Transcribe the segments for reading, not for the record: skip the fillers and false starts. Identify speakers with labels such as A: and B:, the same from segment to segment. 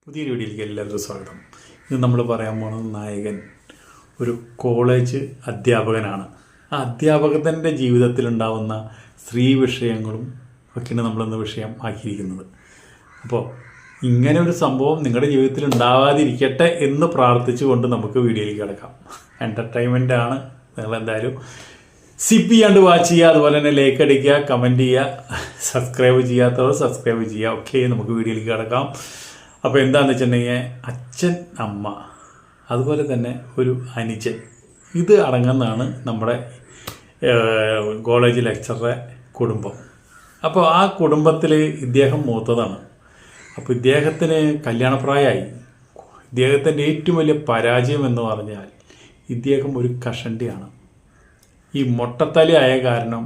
A: പുതിയൊരു വീഡിയോയിലേക്ക് എല്ലാവർക്കും സ്വാഗതം. ഇത് നമ്മൾ പറയാൻ പോകുന്നത് നായകൻ ഒരു കോളേജ് അധ്യാപകനാണ്. ആ അധ്യാപകൻ്റെ ജീവിതത്തിലുണ്ടാവുന്ന സ്ത്രീ വിഷയങ്ങളും ഒക്കെയാണ് നമ്മളിന്ന് വിഷയം ആക്കിയിരിക്കുന്നത്. അപ്പോൾ ഇങ്ങനെ ഒരു സംഭവം നിങ്ങളുടെ ജീവിതത്തിൽ ഉണ്ടാവാതിരിക്കട്ടെ എന്ന് പ്രാർത്ഥിച്ചുകൊണ്ട് നമുക്ക് വീഡിയോയിലേക്ക് കിടക്കാം. എൻ്റർടൈൻമെൻ്റ് ആണ്. നിങ്ങളെന്തായാലും സ്കിപ്പ് ചെയ്യാണ്ട് വാച്ച് ചെയ്യുക, അതുപോലെ തന്നെ ലൈക്ക് അടിക്കുക, കമൻറ്റ് ചെയ്യുക, സബ്സ്ക്രൈബ് ചെയ്യാത്തവർ സബ്സ്ക്രൈബ് ചെയ്യുക. ഓക്കെ, നമുക്ക് വീഡിയോയിലേക്ക് കിടക്കാം. അപ്പോൾ എന്താണെന്ന് വെച്ചിട്ടുണ്ടെങ്കിൽ അച്ഛൻ, അമ്മ, അതുപോലെ തന്നെ ഒരു അനുജൻ, ഇത് അടങ്ങുന്നതാണ് നമ്മുടെ കോളേജ് ലെക്ചറുടെ കുടുംബം. അപ്പോൾ ആ കുടുംബത്തിൽ ഇദ്ദേഹം മൂത്തതാണ്. അപ്പോൾ ഇദ്ദേഹത്തിന് കല്യാണപ്രായമായി. ഇദ്ദേഹത്തിൻ്റെ ഏറ്റവും വലിയ പരാജയം എന്ന് പറഞ്ഞാൽ ഇദ്ദേഹം ഒരു കഷണ്ടിയാണ്. ഈ മൊട്ടത്തലി ആയ കാരണം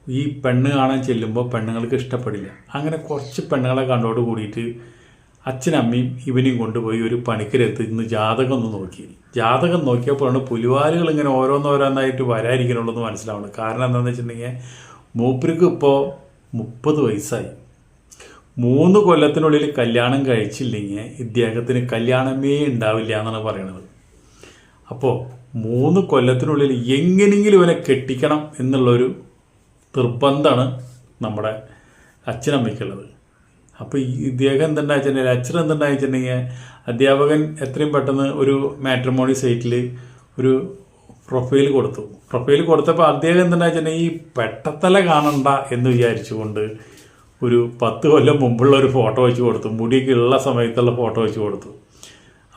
A: ഈ പെണ്ണ് കാണാൻ ചെല്ലുമ്പോൾ പെണ്ണുങ്ങൾക്ക് ഇഷ്ടപ്പെടില്ല. അങ്ങനെ കുറച്ച് പെണ്ണുങ്ങളെ കണ്ടോട് കൂടിയിട്ട് അച്ഛനമ്മയും ഇവനെയും കൊണ്ടുപോയി ഒരു പണിക്കരെടുത്ത് ഇന്ന് ജാതകം ഒന്ന് നോക്കി. ജാതകം നോക്കിയപ്പോഴാണ് പുലിവാലുകൾ ഇങ്ങനെ ഓരോന്നോരോന്നായിട്ട് വരാതിരിക്കണുള്ളൂ എന്ന് മനസ്സിലാവുന്നത്. കാരണം എന്താണെന്ന് വെച്ചിട്ടുണ്ടെങ്കിൽ മൂപ്പർക്ക് ഇപ്പോൾ 30 വയസ്സായി. 3 കൊല്ലത്തിനുള്ളിൽ കല്യാണം കഴിച്ചില്ലെങ്കിൽ ഇദ്ദേഹത്തിന് കല്യാണമേ ഉണ്ടാവില്ല എന്നാണ് പറയണത്. അപ്പോൾ 3 കൊല്ലത്തിനുള്ളിൽ എങ്ങനെയെങ്കിലും ഇവനെ കെട്ടിക്കണം എന്നുള്ളൊരു നിർബന്ധമാണ് നമ്മുടെ അച്ഛനമ്മയ്ക്കുള്ളത്. അപ്പോൾ ഇദ്ദേഹം എന്തുണ്ടായിട്ടുണ്ടെങ്കിൽ അച്ഛൻ എന്തുണ്ടായിട്ടുണ്ടെങ്കിൽ അധ്യാപകൻ എത്രയും പെട്ടെന്ന് ഒരു മാട്രിമോണി സൈറ്റിൽ ഒരു പ്രൊഫൈൽ കൊടുത്തപ്പോൾ അദ്ദേഹം എന്തുണ്ടായിട്ടുണ്ടെങ്കിൽ ഈ പെട്ടത്തല കാണണ്ട എന്ന് വിചാരിച്ചുകൊണ്ട് ഒരു 10 കൊല്ലം മുമ്പുള്ള ഒരു ഫോട്ടോ വെച്ച് കൊടുത്തു. മുടിയൊക്കെ ഉള്ള സമയത്തുള്ള ഫോട്ടോ വെച്ച് കൊടുത്തു.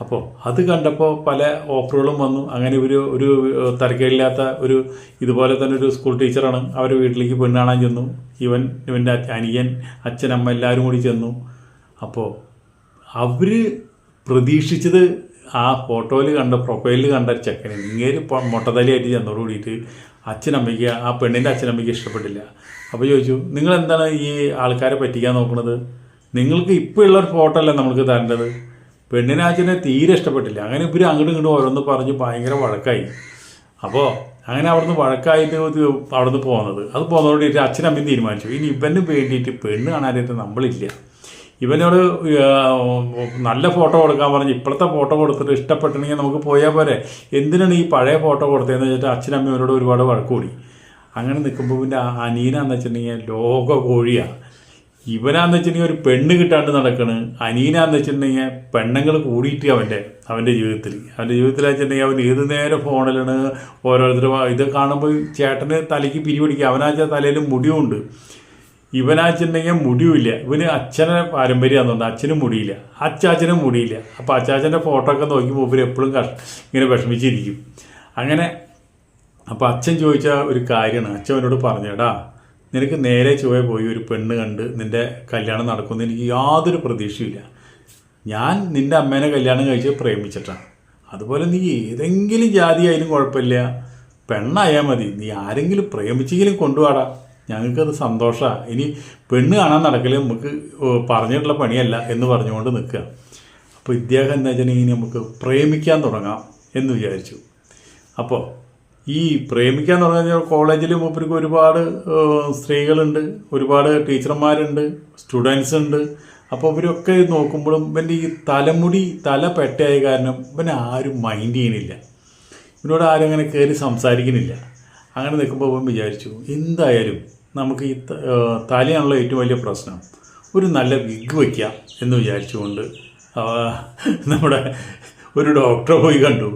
A: അപ്പോൾ അത് കണ്ടപ്പോൾ പല ഓഫറുകളും വന്നു. അങ്ങനെ ഒരു തരക്കേടില്ലാത്ത ഇതുപോലെ തന്നെ ഒരു സ്കൂൾ ടീച്ചറാണ്. അവർ വീട്ടിലേക്ക് പെണ്ണ് കാണാൻ ചെന്നു. ഇവൻ്റെ അനിയൻ, അച്ഛനമ്മ എല്ലാവരും കൂടി ചെന്നു. അപ്പോൾ അവർ പ്രതീക്ഷിച്ചത് ആ ഫോട്ടോയിൽ കണ്ട പ്രൊഫൈലിൽ കണ്ട ചെക്കന് ഇങ്ങനെ മൊട്ടത്തലിയായിട്ട് ചെന്നോട് കൂടിയിട്ട് അച്ഛനമ്മയ്ക്ക്, ആ പെണ്ണിൻ്റെ അച്ഛനമ്മയ്ക്ക് ഇഷ്ടപ്പെട്ടില്ല. അപ്പോൾ ചോദിച്ചു, നിങ്ങളെന്താണ് ഈ ആൾക്കാരെ പറ്റിക്കാൻ നോക്കുന്നത്? നിങ്ങൾക്ക് ഇപ്പോൾ ഉള്ളൊരു ഫോട്ടോ അല്ലേ നമുക്ക് തരേണ്ടത്? പെണ്ണിനെ അച്ഛനെ തീരെ ഇഷ്ടപ്പെട്ടില്ല. അങ്ങനെ ഇവർ അങ്ങോട്ടും ഇങ്ങോട്ടും ഓരോന്ന് പറഞ്ഞ് ഭയങ്കര വഴക്കായി. അപ്പോൾ അങ്ങനെ അവിടുന്ന് വഴക്കായിട്ട് അവിടുന്ന് പോകുന്നത്. അത് പോകുന്നതോടെ അച്ഛനമ്മയും തീരുമാനിച്ചു, ഇനി ഇവന് വേണ്ടിയിട്ട് പെണ്ണ് കാണാനായിട്ട് നമ്മളില്ല. ഇവനോട് നല്ല ഫോട്ടോ കൊടുക്കാൻ പറഞ്ഞ് ഇപ്പോഴത്തെ ഫോട്ടോ കൊടുത്തിട്ട് ഇഷ്ടപ്പെട്ടിട്ടുണ്ടെങ്കിൽ നമുക്ക് പോയാൽ പോരെ, എന്തിനാണ് ഈ പഴയ ഫോട്ടോ കൊടുത്തതെന്ന് വെച്ചിട്ട് അച്ഛനമ്മ ഇവരോട് ഒരുപാട് വഴക്കൂടി. അങ്ങനെ നിൽക്കുമ്പോൾ പിന്നെ അനീനാന്ന് വെച്ചിട്ടുണ്ടെങ്കിൽ ലോക കോഴിയാണ്. ഇവനാന്ന് വെച്ചിട്ടുണ്ടെങ്കിൽ ഒരു പെണ്ണ് കിട്ടാണ്ട് നടക്കണ്. അനീനാന്ന് വെച്ചിട്ടുണ്ടെങ്കിൽ പെണ്ണുങ്ങൾ കൂടിയിട്ട് അവൻ്റെ ജീവിതത്തിൽ വെച്ചിട്ടുണ്ടെങ്കിൽ അവൻ ഏത് നേരം ഫോണിലാണ് ഓരോരുത്തരും. ഇത് കാണുമ്പോൾ ചേട്ടന് തലയ്ക്ക് പിരിപിടിക്കുക. അവനാച്ച തലയിൽ മുടിയുമുണ്ട്, ഇവനാച്ചിട്ടുണ്ടെങ്കിൽ മുടിയുമില്ല. ഇവന് അച്ഛനെ പാരമ്പര്യമാണെന്നുണ്ട്, അച്ഛനും മുടിയില്ല, അച്ചാച്ചനും മുടിയില്ല. അപ്പോൾ അച്ചാച്ചൻ്റെ ഫോട്ടോ ഒക്കെ നോക്കിയപ്പോൾ ഇവർ എപ്പോഴും ഇങ്ങനെ വിഷമിച്ചിരിക്കും. അങ്ങനെ അപ്പോൾ അച്ഛൻ ചോദിച്ച ഒരു കാര്യമാണ്. അച്ഛൻ അവനോട് പറഞ്ഞേടാ, നിനക്ക് നേരെ ചുവ പോയി ഒരു പെണ്ണ് കണ്ട് നിൻ്റെ കല്യാണം നടക്കുമെന്ന് എനിക്ക് യാതൊരു പ്രതീക്ഷയില്ല. ഞാൻ നിൻ്റെ അമ്മേനെ കല്യാണം കഴിച്ച് പ്രേമിച്ചിട്ടാണ്. അതുപോലെ നീ ഏതെങ്കിലും ജാതി ആയാലും കുഴപ്പമില്ല, പെണ്ണായാൽ മതി, നീ ആരെങ്കിലും പ്രേമിച്ചെങ്കിലും കൊണ്ടുപോടാ, ഞങ്ങൾക്കത് സന്തോഷമാണ്. ഇനി പെണ്ണ് കാണാൻ നടക്കൽ നമുക്ക് പറഞ്ഞിട്ടുള്ള പണിയല്ല എന്ന് പറഞ്ഞുകൊണ്ട് നിൽക്കുക. അപ്പോൾ ഇദ്ദേഹം എന്താ വെച്ചിട്ടുണ്ടെങ്കിൽ നമുക്ക് പ്രേമിക്കാൻ തുടങ്ങാം എന്ന് വിചാരിച്ചു. അപ്പോൾ ഈ പ്രേമിക്കാൻ തുടങ്ങിയ കോളേജിൽ മൂപ്പർക്ക് ഒരുപാട് സ്ത്രീകളുണ്ട്, ഒരുപാട് ടീച്ചർമാരുണ്ട്, സ്റ്റുഡൻസ് ഉണ്ട്. അപ്പോൾ ഇവരൊക്കെ നോക്കുമ്പോഴും ഇവൻ്റെ ഈ തല പെട്ടയായ കാരണം ഇവനെ ആരും മൈൻഡ് ചെയ്യണില്ല, ഇവനോട് ആരും അങ്ങനെ കയറി സംസാരിക്കുന്നില്ല. അങ്ങനെ നിൽക്കുമ്പോൾ ഇവൻ വിചാരിച്ചു, എന്തായാലും നമുക്ക് ഈ തലയാണല്ലോ ഏറ്റവും വലിയ പ്രശ്നം, ഒരു നല്ല വിഗ് വയ്ക്കാം എന്ന് വിചാരിച്ചുകൊണ്ട് നമ്മുടെ ഒരു ഡോക്ടറെ പോയി കണ്ടു.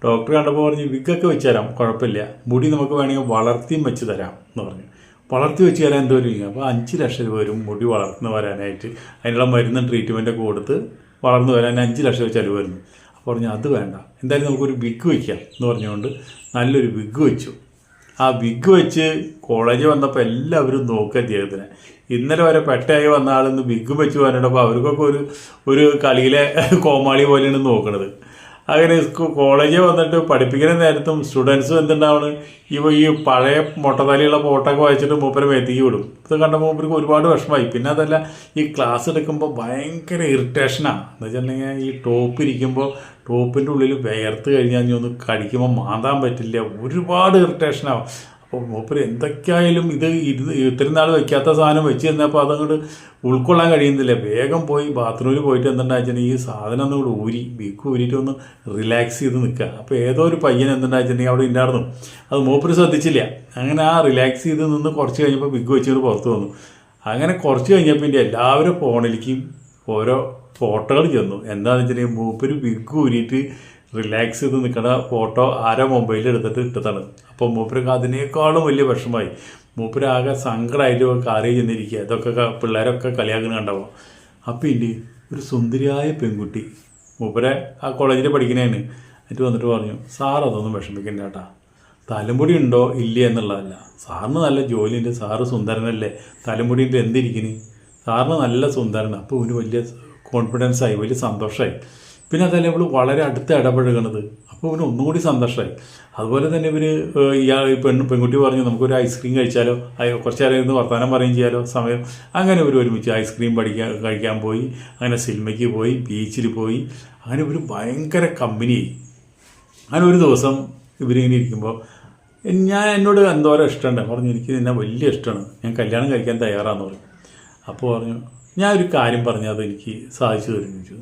A: ഡോക്ടർ കണ്ടപ്പോൾ പറഞ്ഞു, വിഗൊക്കെ വെച്ച് തരാം, കുഴപ്പമില്ല, മുടി നമുക്ക് വേണമെങ്കിൽ വളർത്തിയും വെച്ച് തരാം എന്ന് പറഞ്ഞു. വളർത്തി വെച്ച് തരാൻ എന്തോ ഒരു, അപ്പോൾ 5 ലക്ഷം രൂപ വരും മുടി വളർന്നു വരാനായിട്ട്. അതിനുള്ള മരുന്നും ട്രീറ്റ്മെൻറ്റൊക്കെ കൊടുത്ത് വളർന്നു വരാൻ 5 ലക്ഷം രൂപ ചിലവ് വരുന്നു. അപ്പോൾ പറഞ്ഞു അത് വേണ്ട, എന്തായാലും നമുക്കൊരു വിഗ് വയ്ക്കാം എന്ന് പറഞ്ഞുകൊണ്ട് നല്ലൊരു വിഗ് വെച്ചു. ആ വിഗ് വെച്ച് കോളേജിൽ വന്നപ്പോൾ എല്ലാവരും നോക്കുക അദ്ദേഹത്തിനെ. ഇന്നലെ വരെ പെട്ടയായി വന്ന ആളിന്ന് വിഗ് വെച്ച് പറഞ്ഞപ്പോൾ അവർക്കൊക്കെ ഒരു കളിയിലെ കോമാളി പോലെയാണ് നോക്കണത്. അങ്ങനെ കോളേജിൽ വന്നിട്ട് പഠിപ്പിക്കുന്ന നേരത്തും സ്റ്റുഡൻസും എന്തുണ്ടാവണം, ഈ പഴയ മൊട്ടത്തലിയുള്ള ഫോട്ടോയൊക്കെ വായിച്ചിട്ട് മൂപ്പരെ മേത്തേക്ക് വിടും. ഇത് കണ്ടപ്പോൾ മൂപ്പർക്ക് ഒരുപാട് വിഷമമായി. പിന്നെ അതല്ല, ഈ ക്ലാസ് എടുക്കുമ്പോൾ ഭയങ്കര ഇറിറ്റേഷനാണ്. എന്ന് വെച്ചിട്ടുണ്ടെങ്കിൽ ഈ ടോപ്പ് ഇരിക്കുമ്പോൾ ടോപ്പിൻ്റെ ഉള്ളിൽ വിയർത്ത് കഴിഞ്ഞാൽ ഒന്ന് കടിക്കുമ്പോൾ മാന്താൻ പറ്റില്ല, ഒരുപാട് ഇറിറ്റേഷനാവും. അപ്പോൾ മൂപ്പര് എന്തൊക്കെയായാലും ഇത്രയും നാൾ വെക്കാത്ത സാധനം വെച്ച് തന്നപ്പോൾ അതങ്ങോട്ട് ഉൾക്കൊള്ളാൻ കഴിയുന്നില്ല. വേഗം പോയി ബാത്റൂമിൽ പോയിട്ട് എന്തുണ്ടാച്ചാൽ ഈ സാധനം ഒന്നുകൂടെ ബിഗ് ഊരിയിട്ട് ഒന്ന് റിലാക്സ് ചെയ്ത് നിൽക്കുക. അപ്പോൾ ഏതോ ഒരു പയ്യൻ എന്തുണ്ടാച്ചിട്ടുണ്ടെങ്കിൽ അവിടെ ഉണ്ടായിരുന്നു. അത് മൂപ്പര് ശ്രദ്ധിച്ചില്ല. അങ്ങനെ ആ റിലാക്സ് ചെയ്ത് നിന്ന് കുറച്ച് കഴിഞ്ഞപ്പോൾ ബിഗ് വെച്ചിട്ട് പുറത്ത് വന്നു. അങ്ങനെ കുറച്ച് കഴിഞ്ഞപ്പോൾ എൻ്റെ എല്ലാവരും ഫോണിലേക്കും ഓരോ ഫോട്ടോകൾ ചെന്നു. എന്താണെന്ന് വെച്ചിട്ടുണ്ടെങ്കിൽ മൂപ്പര് ബിഗ് ഊരിയിട്ട് റിലാക്സ് ചെയ്ത് നിൽക്കുന്ന ഫോട്ടോ ആരോ മൊബൈലിൽ എടുത്തിട്ട് ഇട്ടതാണ്. അപ്പോൾ മൂപ്പർക്ക് അതിനേക്കാളും വലിയ വിഷമമായി. മൂപ്പര് ആകെ സങ്കടമായിട്ട് കാറിൽ ചെന്നിരിക്കുക. ഇതൊക്കെ പിള്ളേരൊക്കെ കളിയാക്കുന്ന കണ്ടാവും. അപ്പോൾ ഇല്ലേ ഒരു സുന്ദരിയായ പെൺകുട്ടി മൂപ്പരെ ആ കോളേജിൽ പഠിക്കുന്നതിന് എന്നിട്ട് വന്നിട്ട് പറഞ്ഞു, സാർ അതൊന്നും വിഷമിക്കണ്ട കേട്ടാ, തലമുടി ഉണ്ടോ ഇല്ലേ എന്നുള്ളതല്ല, സാറിന് നല്ല ജോലിയുണ്ട്, സാറ് സുന്ദരനല്ലേ, തലമുടിൻ്റെ എന്തിരിക്കുന്നു, സാറിന് നല്ല സുന്ദരനാണ്. അപ്പോൾ ഇവന് വലിയ കോൺഫിഡൻസായി, വലിയ സന്തോഷമായി. പിന്നെ അതല്ല ഇവൾ വളരെ അടുത്ത് ഇടപഴകണത്. അപ്പോൾ ഇവന് ഒന്നും കൂടി സന്തോഷമായി. അതുപോലെ തന്നെ ഇവര് പെൺകുട്ടി പറഞ്ഞു, നമുക്കൊരു ഐസ്ക്രീം കഴിച്ചാലോ, കുറച്ച് നേരം ഇരുന്ന് വർത്തമാനം പറയുകയും ചെയ്യാലോ സമയം. അങ്ങനെ ഇവർ ഒരുമിച്ച് ഐസ്ക്രീം കഴിക്കാൻ പോയി. അങ്ങനെ സിനിമയ്ക്ക് പോയി, ബീച്ചിൽ പോയി. അങ്ങനെ ഇവർ ഭയങ്കര കമ്പനിയായി. അങ്ങനെ ഒരു ദിവസം ഇവരിങ്ങനെ ഇരിക്കുമ്പോൾ എന്നോട് എന്തോരം ഇഷ്ടമുണ്ട് പറഞ്ഞു, എനിക്ക് നിന്നെ വലിയ ഇഷ്ടമാണ്, ഞാൻ കല്യാണം കഴിക്കാൻ തയ്യാറാന്ന് പറഞ്ഞു. അപ്പോൾ പറഞ്ഞു, ഞാൻ ഒരു കാര്യം പറഞ്ഞാൽ അത് എനിക്ക് സാധിച്ചു തരും ചോദിച്ചു.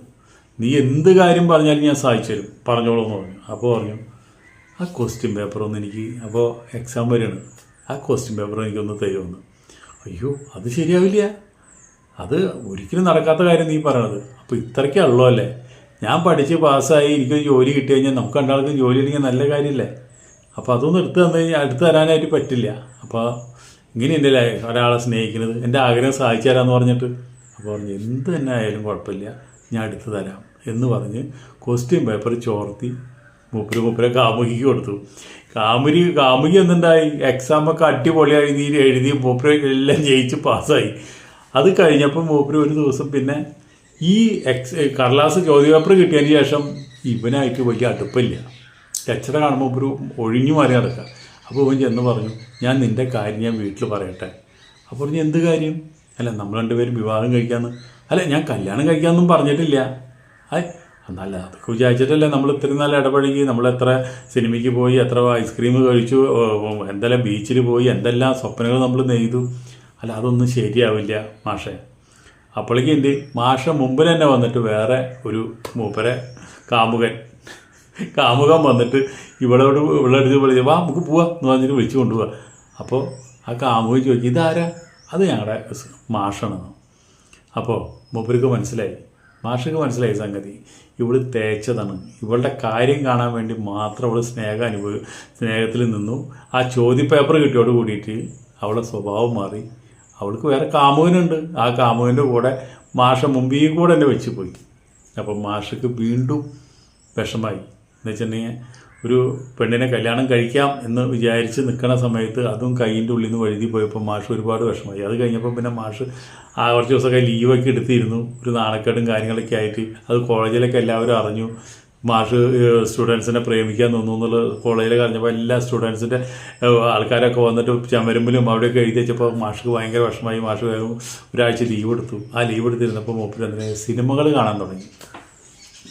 A: നീ എന്ത് കാര്യം പറഞ്ഞാലും ഞാൻ സാധിച്ചു തരും, പറഞ്ഞോളൂ എന്ന് പറഞ്ഞു. അപ്പോൾ പറഞ്ഞു, ആ ക്വസ്റ്റ്യൻ പേപ്പറൊന്നും എനിക്ക്, അപ്പോൾ എക്സാം വരെയാണ്, ആ ക്വസ്റ്റ്യൻ പേപ്പർ എനിക്കൊന്ന് തരുമെന്ന്. അയ്യോ അത് ശരിയാവില്ല, അത് ഒരിക്കലും നടക്കാത്ത കാര്യം നീ പറയണത്. അപ്പോൾ ഇത്രയ്ക്കുള്ളൂ അല്ലേ, ഞാൻ പഠിച്ച് പാസ്സായി എനിക്കൊരു ജോലി കിട്ടി കഴിഞ്ഞാൽ നമുക്ക് രണ്ടാൾക്കും ജോലി ഉണ്ടെങ്കിൽ നല്ല കാര്യമില്ലേ, അപ്പോൾ അതൊന്നും എടുത്തു തരാനായിട്ട് പറ്റില്ല. അപ്പോൾ ഇങ്ങനെയുണ്ടല്ലേ ഒരാളെ സ്നേഹിക്കുന്നത്, എൻ്റെ ആഗ്രഹം സാധിച്ചു തരാമെന്ന് പറഞ്ഞിട്ട്. അപ്പോൾ പറഞ്ഞു, എന്ത് തന്നെ ആയാലും കുഴപ്പമില്ല, ഞാൻ എടുത്തു തരാം എന്ന് പറഞ്ഞ് ക്വസ്റ്റ്യൻ പേപ്പർ ചോർത്തി മൂപ്പരെ കാമുകിക്ക് കൊടുത്തു. കാമുകി എന്തുണ്ടായി, എക്സാമൊക്കെ അടിപൊളിയായി എഴുതി മൂപ്പര് എല്ലാം ജയിച്ച് പാസ്സായി. അത് കഴിഞ്ഞപ്പോൾ മൂപ്പര് ഒരു ദിവസം പിന്നെ ഈ കടലാസ് ചോദ്യപേപ്പർ കിട്ടിയതിന് ശേഷം ഇവനായിട്ട് വലിയ അടുപ്പില്ല. ലെക്ചർ കാണുമ്പോൾ ഒരു ഒഴിഞ്ഞു മാറി നടക്കുക. അപ്പോൾ ഇവൻ ചെന്ന് പറഞ്ഞു, ഞാൻ നിൻ്റെ കാര്യം ഞാൻ വീട്ടിൽ പറയട്ടെ. അപ്പോൾ പറഞ്ഞു, എന്ത് കാര്യം? അല്ല നമ്മൾ രണ്ടുപേരും വിവാഹം കഴിക്കാമെന്ന്. അല്ല ഞാൻ കല്യാണം കഴിക്കാമെന്നും പറഞ്ഞിട്ടില്ല. എന്നല്ല അതൊക്കെ വിചാരിച്ചിട്ടല്ലേ നമ്മൾ ഇത്രയും നല്ല ഇടപഴകി, നമ്മൾ എത്ര സിനിമയ്ക്ക് പോയി, എത്ര ഐസ്ക്രീം കഴിച്ചു, എന്തെല്ലാം ബീച്ചിൽ പോയി, എന്തെല്ലാം സ്വപ്നങ്ങൾ നമ്മൾ നെയ്തു. അല്ല അതൊന്നും ശരിയാവില്ല മാഷേ. അപ്പോഴേക്കും എൻ്റെ മാഷ മുമ്പിൽ തന്നെ വന്നിട്ട് വേറെ ഒരു മൂപ്പരെ കാമുകൻ വന്നിട്ട് ഇവളെടുത്ത് വിളിച്ച്, വാ നമുക്ക് പോവാം എന്ന് പറഞ്ഞിട്ട് വിളിച്ചു കൊണ്ടുപോവാ. അപ്പോൾ ആ കാമുകൻ ചോദിക്കും, ഇതാരാ? അത് ഞങ്ങളുടെ മാഷാണെന്ന്. അപ്പോൾ മൂപ്പർക്ക് മാഷക്ക് മനസ്സിലായി സംഗതി. ഇവള് തേച്ചതാണ്, ഇവളുടെ കാര്യം കാണാൻ വേണ്ടി മാത്രം അവൾ സ്നേഹത്തിൽ നിന്നു. ആ ചോദ്യപേപ്പർ കിട്ടിയോട് കൂടിയിട്ട് അവളുടെ സ്വഭാവം മാറി. അവൾക്ക് വേറെ കാമുകനുണ്ട്, ആ കാമുകൻ്റെ കൂടെ മാഷ മുമ്പിൽ കൂടെ എന്നെ വെച്ച് പോയി. അപ്പം മാഷക്ക് വീണ്ടും വിഷമായി. എന്ന് വെച്ചിട്ടുണ്ടെങ്കിൽ ഒരു പെണ്ണിനെ കല്യാണം കഴിക്കാം എന്ന് വിചാരിച്ച് നിൽക്കുന്ന സമയത്ത് അതും കൈയിൻ്റെ ഉള്ളിൽ നിന്ന് വഴുതി പോയപ്പോൾ മാഷ് ഒരുപാട് വിഷമമായി. അത് കഴിഞ്ഞപ്പോൾ പിന്നെ മാഷ് കുറച്ച് ദിവസമൊക്കെ ലീവൊക്കെ എടുത്തിരുന്നു, ഒരു നാണക്കേടും കാര്യങ്ങളൊക്കെ ആയിട്ട്. അത് കോളേജിലൊക്കെ എല്ലാവരും അറിഞ്ഞു. മാഷ് സ്റ്റുഡൻസിനെ പ്രേമിക്കാൻ തോന്നുന്നു എന്നുള്ളത് കോളേജിലൊക്കെ അറിഞ്ഞപ്പോൾ എല്ലാ സ്റ്റുഡൻസിൻ്റെ ആൾക്കാരൊക്കെ വന്നിട്ട് ചമരുമ്പിലും അവിടെയൊക്കെ എഴുതി വെച്ചപ്പോൾ മാഷ്ക്ക് ഭയങ്കര വിഷമമായി. മാഷ് വേഗം ഒരാഴ്ച ലീവ് എടുത്തു. ആ ലീവ് എടുത്തിരുന്നപ്പോൾ മൂപ്പര് അതിന് സിനിമകൾ കാണാൻ തുടങ്ങി.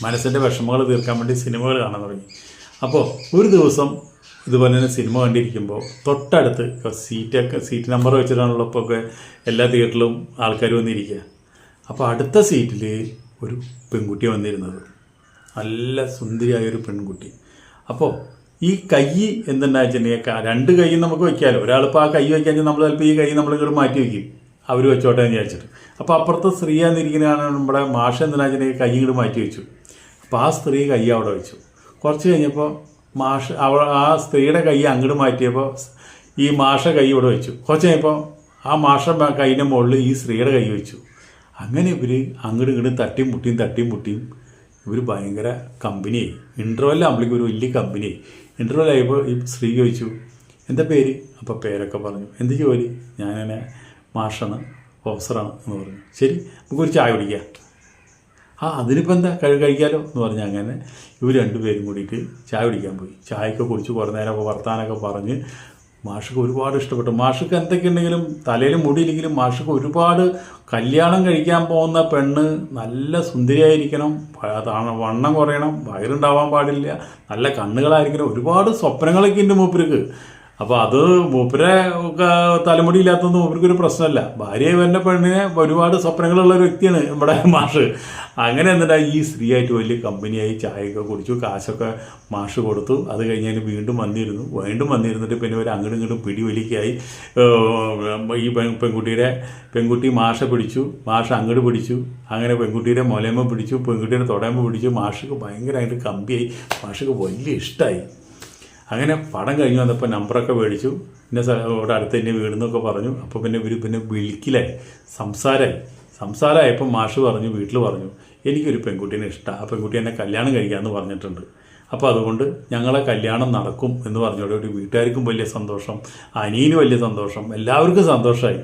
A: മനസ്സിൻ്റെ വിഷമങ്ങൾ തീർക്കാൻ വേണ്ടി സിനിമകൾ കാണാൻ തുടങ്ങി. അപ്പോൾ ഒരു ദിവസം ഇതുപോലെ തന്നെ സിനിമ കണ്ടിരിക്കുമ്പോൾ തൊട്ടടുത്ത് സീറ്റ് നമ്പർ വെച്ചിട്ടാണുള്ളപ്പോൾ എല്ലാ തിയേറ്ററിലും ആൾക്കാർ വന്നിരിക്കുക. അപ്പോൾ അടുത്ത സീറ്റിൽ ഒരു പെൺകുട്ടി വന്നിരുന്നത്, നല്ല സുന്ദരിയായൊരു പെൺകുട്ടി. അപ്പോൾ ഈ കൈ എന്തുണ്ടായിട്ടുണ്ടെങ്കിൽ രണ്ട് കൈ നമുക്ക് വയ്ക്കാമല്ലോ. ഒരാളിപ്പോൾ ആ കൈ വയ്ക്കാൻ നമ്മൾ ചിലപ്പോൾ ഈ കൈ നമ്മൾ ഇങ്ങോട്ട് മാറ്റി വയ്ക്കും, അവർ വെച്ചോട്ടെ എന്ന് വിചാരിച്ചിട്ട്. അപ്പോൾ അപ്പുറത്തെ സ്ത്രീ എന്നിരിക്കുന്നതാണ് നമ്മുടെ മാഷ എന്തിനാച്ചിട്ടുണ്ടെങ്കിൽ കൈ ഇങ്ങോട്ട് മാറ്റി വെച്ചു. അപ്പോൾ ആ സ്ത്രീ കൈ അവിടെ വെച്ചു. കുറച്ച് കഴിഞ്ഞപ്പോൾ ആ സ്ത്രീയുടെ കൈ അങ്ങോട്ട് മാറ്റിയപ്പോൾ ഈ മാഷ കൈ ഇവിടെ വെച്ചു. കുറച്ച് കഴിഞ്ഞപ്പോൾ ആ മാഷ കൈൻ്റെ മുകളിൽ ഈ സ്ത്രീയുടെ കൈ വെച്ചു. അങ്ങനെ ഇവർ അങ്ങോട്ടും ഇങ്ങോട്ടും തട്ടിയും മുട്ടിയും ഇവർ ഭയങ്കര കമ്പനിയായി. ഇൻ്റർവെല്ലാകുമ്പോഴേക്കും ഒരു വലിയ കമ്പനിയായി. ഇൻ്റർവെല്ലായപ്പോൾ ഈ സ്ത്രീ ചോദിച്ചു, എന്താ പേര്? അപ്പോൾ പേരൊക്കെ പറഞ്ഞു. എന്ത് ജോലി? ഞാനങ്ങനെ മാഷാണ്, പ്രൊഫസറാണ് എന്ന് പറഞ്ഞു. ശരി, നമുക്കൊരു ചായ കുടിക്കാം. അതിനിപ്പോൾ എന്താ കഴിക്കാമല്ലോ എന്ന് പറഞ്ഞ് അങ്ങനെ ഇവർ രണ്ടുപേരും കൂടിയിട്ട് ചായ കുടിക്കാൻ പോയി. ചായയൊക്കെ കുടിച്ച് കുറേ നേരം വർത്താനൊക്കെ പറഞ്ഞ് മാഷക്ക് ഒരുപാട് ഇഷ്ടപ്പെട്ടു. മാഷക്ക് എന്തൊക്കെയുണ്ടെങ്കിലും തലയിൽ മുടിയില്ലെങ്കിലും മാഷക്ക് ഒരുപാട് കല്യാണം കഴിക്കാൻ പോകുന്ന പെണ്ണ് നല്ല സുന്ദരിയായിരിക്കണം, വണ്ണം കുറയണം, വയറുണ്ടാവാൻ പാടില്ല, നല്ല കണ്ണുകളായിരിക്കണം, ഒരുപാട് സ്വപ്നങ്ങളൊക്കെ ഉണ്ട് മൂപ്പർക്ക്. അപ്പോൾ അത് മൂപ്പരെ തലമുടി ഇല്ലാത്തതൊന്നും മൂപ്പർക്കൊരു പ്രശ്നമല്ല. ഭാര്യ ഇവരുടെ പെണ്ണിനെ ഒരുപാട് സ്വപ്നങ്ങളുള്ള ഒരു വ്യക്തിയാണ് നമ്മുടെ മാഷ്. അങ്ങനെ എന്നിട്ട് ഈ സ്ത്രീയായിട്ട് വലിയ കമ്പനിയായി ചായയൊക്കെ കുടിച്ചു, കാശൊക്കെ മാഷ് കൊടുത്തു. അത് കഴിഞ്ഞാൽ വീണ്ടും വന്നിരുന്നിട്ട് പിന്നെ ഒരു അങ്ങോട്ടും ഇങ്ങോട്ടും പിടിവലിക്കായി. ഈ പെൺകുട്ടി മാഷെ പിടിച്ചു, മാഷ് അങ്ങോട്ട് പിടിച്ചു, അങ്ങനെ പെൺകുട്ടിയുടെ മുലയമ്മ പിടിച്ചു, പെൺകുട്ടിയുടെ തുടയമ്മ പിടിച്ചു. മാഷക്ക് ഭയങ്കരമായിട്ട് കമ്പിയായി, മാഷക്ക് വലിയ ഇഷ്ടമായി. അങ്ങനെ പടം കഴിഞ്ഞ് വന്നപ്പോൾ നമ്പറൊക്കെ മേടിച്ചു, പിന്നെ ഇവിടെ അടുത്ത് തന്നെ വീടെന്നൊക്കെ പറഞ്ഞു. അപ്പോൾ പിന്നെ പിന്നെ വിളിക്കലായി, സംസാരമായപ്പോൾ മാഷ് പറഞ്ഞു, വീട്ടിൽ പറഞ്ഞു, എനിക്കൊരു പെൺകുട്ടീനെ ഇഷ്ടമാണ്, ആ പെൺകുട്ടി എന്നെ കല്യാണം കഴിക്കാമെന്ന് പറഞ്ഞിട്ടുണ്ട്. അപ്പോൾ അതുകൊണ്ട് ഞങ്ങളെ കല്യാണം നടക്കും എന്ന് പറഞ്ഞോടെ ഒരു വീട്ടുകാർക്കും വലിയ സന്തോഷം, അനിയന് വലിയ സന്തോഷം, എല്ലാവർക്കും സന്തോഷമായി.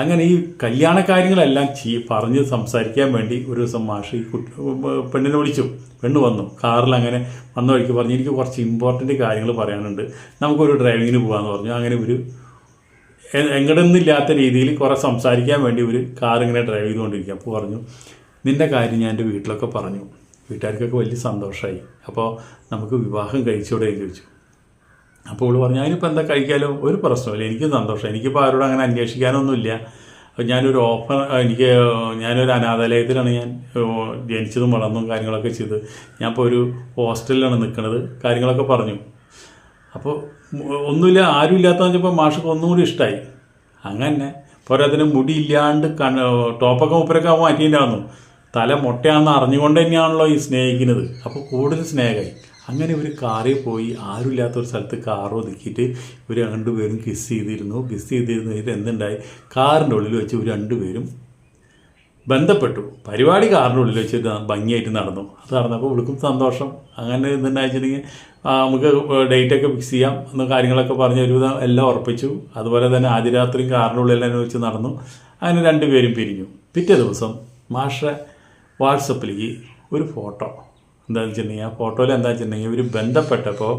A: അങ്ങനെ ഈ കല്യാണ കാര്യങ്ങളെല്ലാം പറഞ്ഞ് സംസാരിക്കാൻ വേണ്ടി ഒരു ദിവസം മാഷ് ഈ പെണ്ണിനെ വിളിച്ചു. പെണ്ണ് വന്നു, കാറിൽ അങ്ങനെ വന്ന വഴിക്ക് പറഞ്ഞു, എനിക്ക് കുറച്ച് ഇമ്പോർട്ടൻ്റ് കാര്യങ്ങൾ പറയാനുണ്ട്, നമുക്കൊരു ഡ്രൈവിങ്ങിന് പോകാമെന്ന് പറഞ്ഞു. അങ്ങനെ ഒരു എങ്ങടൊന്നില്ലാത്ത രീതിയിൽ കുറേ സംസാരിക്കാൻ വേണ്ടി ഒരു കാറിങ്ങനെ ഡ്രൈവ് ചെയ്തുകൊണ്ടിരിക്കുക. അപ്പോൾ പറഞ്ഞു, നിൻ്റെ കാര്യം ഞാൻ എൻ്റെ വീട്ടിലൊക്കെ പറഞ്ഞു, വീട്ടുകാർക്കൊക്കെ വലിയ സന്തോഷമായി, അപ്പോൾ നമുക്ക് വിവാഹം കഴിച്ചോടെ എന്ന് ചോദിച്ചു. അപ്പോൾ അവൾ പറഞ്ഞു, അതിനിപ്പോൾ എന്താ കഴിക്കാലോ, ഒരു പ്രശ്നമില്ല, എനിക്ക് സന്തോഷം, എനിക്കിപ്പോൾ ആരോടും അങ്ങനെ അന്വേഷിക്കാനൊന്നുമില്ല. ഞാനൊരു അനാഥാലയത്തിലാണ് ഞാൻ ജനിച്ചതും വളർന്നതും കാര്യങ്ങളൊക്കെ ചെയ്ത്, ഞാനിപ്പോൾ ഒരു ഹോസ്റ്റലിലാണ് നിൽക്കുന്നത്, കാര്യങ്ങളൊക്കെ പറഞ്ഞു. അപ്പോൾ ഒന്നുമില്ല, ആരും ഇല്ലാത്തതെന്ന് വെച്ചപ്പോൾ മാഷക്ക് ഒന്നും കൂടി ഇഷ്ടമായി. അങ്ങനെ പോരാത്തിന് മുടി ഇല്ലാണ്ട് ടോപ്പൊക്കെ മുപ്പരൊക്കെ മാറ്റിയിട്ടുണ്ടായിരുന്നു, തല മുട്ടയാണെന്ന് അറിഞ്ഞുകൊണ്ട് തന്നെയാണല്ലോ ഈ സ്നേഹിക്കുന്നത്. അപ്പോൾ കൂടുതൽ സ്നേഹമായി. അങ്ങനെ ഒരു കാറിൽ പോയി, ആരുമില്ലാത്തൊരു സ്ഥലത്ത് കാർ ഒതുക്കിയിട്ട് ഇവർ രണ്ടുപേരും കിസ് ചെയ്തിരുന്നതിൽ എന്തുണ്ടായി, കാറിൻ്റെ ഉള്ളിൽ വെച്ച് ഇവർ രണ്ടുപേരും ബന്ധപ്പെട്ടു. പരിപാടി കാറിൻ്റെ ഉള്ളിൽ വെച്ച് ഭംഗിയായിട്ട് നടന്നു. അത് നടന്നപ്പോൾ ഇവിടുക്കും സന്തോഷം. അങ്ങനെ എന്തുണ്ടായിട്ടുണ്ടെങ്കിൽ നമുക്ക് ഡേറ്റൊക്കെ ഫിക്സ് ചെയ്യാം എന്ന കാര്യങ്ങളൊക്കെ പറഞ്ഞ് ഒരുവിധം എല്ലാം ഉറപ്പിച്ചു. അതുപോലെ തന്നെ ആദ്യ രാത്രിയും കാറിൻ്റെ ഉള്ളിലെല്ലാം വെച്ച് നടന്നു. അങ്ങനെ രണ്ടുപേരും പിരിഞ്ഞു. പിറ്റേ ദിവസം മാഷെ വാട്സപ്പിലേക്ക് ഒരു ഫോട്ടോ എന്താണെന്ന് വെച്ചിട്ടുണ്ടെങ്കിൽ, ആ ഫോട്ടോയിൽ എന്താ വെച്ചിട്ടുണ്ടെങ്കിൽ ഇവർ ബന്ധപ്പെട്ടപ്പോൾ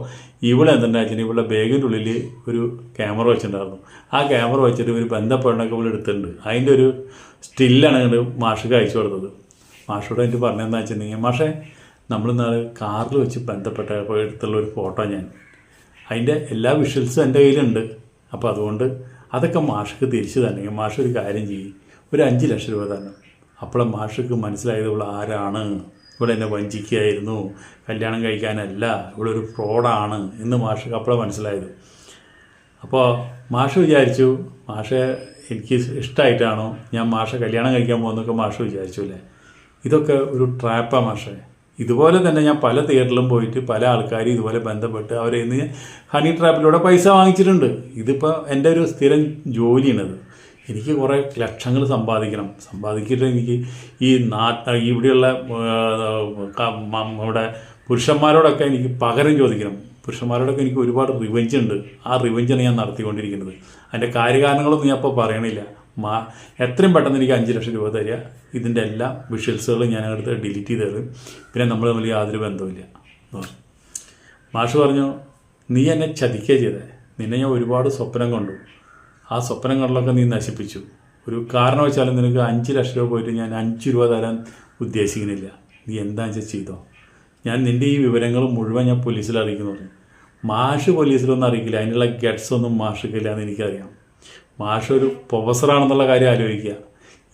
A: എന്തുണ്ടാ വെച്ചിട്ടുണ്ടെങ്കിൽ ഇവളുടെ ബാഗിൻ്റെ ഉള്ളിൽ ഒരു ക്യാമറ വെച്ചിട്ടുണ്ടായിരുന്നു. ആ ക്യാമറ വെച്ചിട്ട് ഇവർ ബന്ധപ്പെടണമൊക്കെ ഇവിടെ എടുത്തിട്ടുണ്ട്. അതിൻ്റെ ഒരു സ്റ്റില്ലാണ് ഇങ്ങോട്ട് മാഷക്ക് അയച്ചു കൊടുത്തത്. മാഷോട് എനിക്ക് പറഞ്ഞതെന്താ വെച്ചിട്ടുണ്ടെങ്കിൽ, മാഷേ നമ്മൾ നാളെ കാറിൽ വെച്ച് ബന്ധപ്പെട്ടപ്പോൾ എടുത്തുള്ള ഒരു ഫോട്ടോ അതിൻ്റെ എല്ലാ വിഷ്വൽസും എൻ്റെ കയ്യിലുണ്ട്. അപ്പോൾ അതുകൊണ്ട് അതൊക്കെ മാഷക്ക് തിരിച്ചു തന്നെ. മാഷ് ഒരു കാര്യം ചെയ്യും, ഒരു 5 ലക്ഷം രൂപ തന്നെ. അപ്പോൾ മാഷക്ക് മനസ്സിലായത് ഇവൾ ആരാണ്, ഇവിടെ എന്നെ വഞ്ചിക്കുകയായിരുന്നു, കല്യാണം കഴിക്കാനല്ല, ഇവിടെ ഒരു ഫ്രോഡാണ് എന്ന് മാഷക്ക് അപ്പോഴാണ് മനസ്സിലായത്. അപ്പോൾ മാഷ് വിചാരിച്ചു, മാഷെ എനിക്ക് ഇഷ്ടമായിട്ടാണോ ഞാൻ മാഷെ കല്യാണം കഴിക്കാൻ പോകുന്നതൊക്കെ മാഷ് വിചാരിച്ചു അല്ലേ. ഇതൊക്കെ ഒരു ട്രാപ്പാണ് മാഷെ. ഇതുപോലെ തന്നെ ഞാൻ പല തിയേറ്ററിലും പോയിട്ട് പല ആൾക്കാരും ഇതുപോലെ ബന്ധപ്പെട്ട് അവരെ ഇന്ന് ഹണി ട്രാപ്പിലൂടെ പൈസ വാങ്ങിച്ചിട്ടുണ്ട്. ഇതിപ്പോൾ എൻ്റെ ഒരു സ്ഥിരം ജോലിയാണത്. എനിക്ക് കുറേ ലക്ഷങ്ങൾ സമ്പാദിച്ചിട്ട് എനിക്ക് ഈ ഇവിടെയുള്ള ഇവിടെ പുരുഷന്മാരോടൊക്കെ എനിക്ക് പകരം ചോദിക്കണം. പുരുഷന്മാരോടൊക്കെ എനിക്ക് ഒരുപാട് റിവെഞ്ച് ഉണ്ട്. ആ റിവെഞ്ചാണ് ഞാൻ നടത്തിക്കൊണ്ടിരിക്കുന്നത്. അതിൻ്റെ കാര്യകാരണങ്ങളൊന്നും ഞാൻ ഇപ്പോൾ പറയണില്ല. എത്രയും പെട്ടെന്ന് എനിക്ക് 5 ലക്ഷം രൂപ തരിക, ഇതിൻ്റെ എല്ലാ വിഷ്വൽസുകളും ഞാൻ അടുത്ത് ഡിലീറ്റ് ചെയ്ത് തരും, പിന്നെ നമ്മൾ തമ്മിൽ യാതൊരു ബന്ധവുമില്ല. മാഷ് പറഞ്ഞു, നീ എന്നെ ചതിക്കുക ചെയ്തേ, നിന്നെ ഞാൻ ഒരുപാട് സ്വപ്നം കണ്ടു, ആ സ്വപ്നങ്ങളിലൊക്കെ നീ നശിപ്പിച്ചു. ഒരു കാരണവശാലും നിനക്ക് 5 ലക്ഷം രൂപ പോയിട്ട് ഞാൻ 5 രൂപ തരാൻ ഉദ്ദേശിക്കുന്നില്ല, നീ എന്താണെന്ന് വെച്ചാൽ ചെയ്തോ, ഞാൻ നിൻ്റെ ഈ വിവരങ്ങൾ മുഴുവൻ ഞാൻ പോലീസിൽ അറിയിക്കുന്നു പറഞ്ഞു. മാഷ് പോലീസിലൊന്നും അറിയിക്കില്ല, അതിനുള്ള ഗട്ട്സൊന്നും മാഷിക്കില്ല എന്ന് എനിക്കറിയാം. മാഷ് ഒരു പ്രൊഫസറാണെന്നുള്ള കാര്യം ആലോചിക്കുക.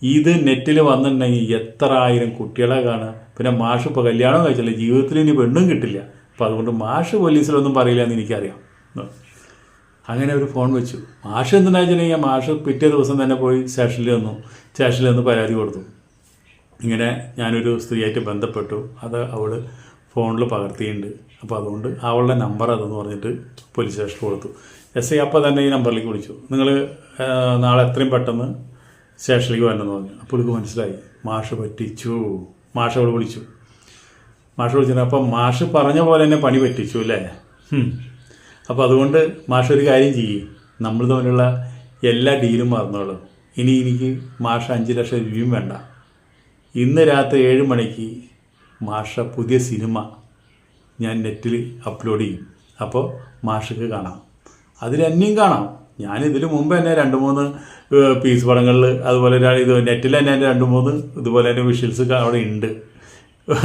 A: ഇത് നെറ്റിൽ വന്നിട്ടുണ്ടെങ്കിൽ എത്ര ആയിരം കുട്ടികളെ കാണുക. പിന്നെ മാഷ് ഇപ്പോൾ കല്യാണം കഴിച്ചില്ല, ജീവിതത്തിൽ ഇനി പെണ്ണും കിട്ടില്ല. അപ്പോൾ അതുകൊണ്ട് മാഷ് പോലീസിലൊന്നും പറയില്ല എന്ന് എനിക്കറിയാം. അങ്ങനെ ഒരു ഫോൺ വെച്ചു. മാഷ് എന്തിനാ വെച്ചിട്ടുണ്ടെങ്കിൽ മാഷ് പിറ്റേ ദിവസം തന്നെ പോയി സ്റ്റേഷനിൽ വന്ന് പരാതി കൊടുത്തു. ഇങ്ങനെ ഞാനൊരു സ്ത്രീയായിട്ട് ബന്ധപ്പെട്ടു, അത് അവൾ ഫോണിൽ പകർത്തിയിട്ടുണ്ട്, അപ്പോൾ അതുകൊണ്ട് അവളുടെ നമ്പർ അതെന്ന് പറഞ്ഞിട്ട് പോലീസ് സ്റ്റേഷനിൽ കൊടുത്തു. SI അപ്പോൾ തന്നെ ഈ നമ്പറിലേക്ക് വിളിച്ചു, നിങ്ങൾ നാളെ എത്രയും പെട്ടെന്ന് സ്റ്റേഷനിലേക്ക് വരണമെന്ന് പറഞ്ഞു. അപ്പോൾ എനിക്ക് മനസ്സിലായി മാഷ് പറ്റിച്ചു. മാഷ് അവൾ വിളിച്ചു. അപ്പോൾ മാഷ് പറഞ്ഞ പോലെ തന്നെ പണി പറ്റിച്ചു അല്ലേ. അപ്പോൾ അതുകൊണ്ട് മാഷ് ഒരു കാര്യം ചെയ്യും, നമ്മൾ തമ്മിലുള്ള എല്ലാ ഡീലും മറന്നോളൂ. ഇനി എനിക്ക് മാഷ് 5 ലക്ഷം രൂപയും വേണ്ട. ഇന്ന് രാത്രി 7 മണിക്ക് മാഷ പുതിയ സിനിമ ഞാൻ നെറ്റിൽ അപ്ലോഡ് ചെയ്യും. അപ്പോൾ മാഷക്ക് കാണാം, അതിലെന്നെയും കാണാം. ഞാനിതിൽ മുമ്പ് തന്നെ 2-3 പീസ് പടങ്ങളിൽ അതുപോലെ ഇത് നെറ്റിൽ തന്നെ എൻ്റെ 2-3 ഇതുപോലെ തന്നെ വിഷ്വൽസ് അവിടെ ഉണ്ട്.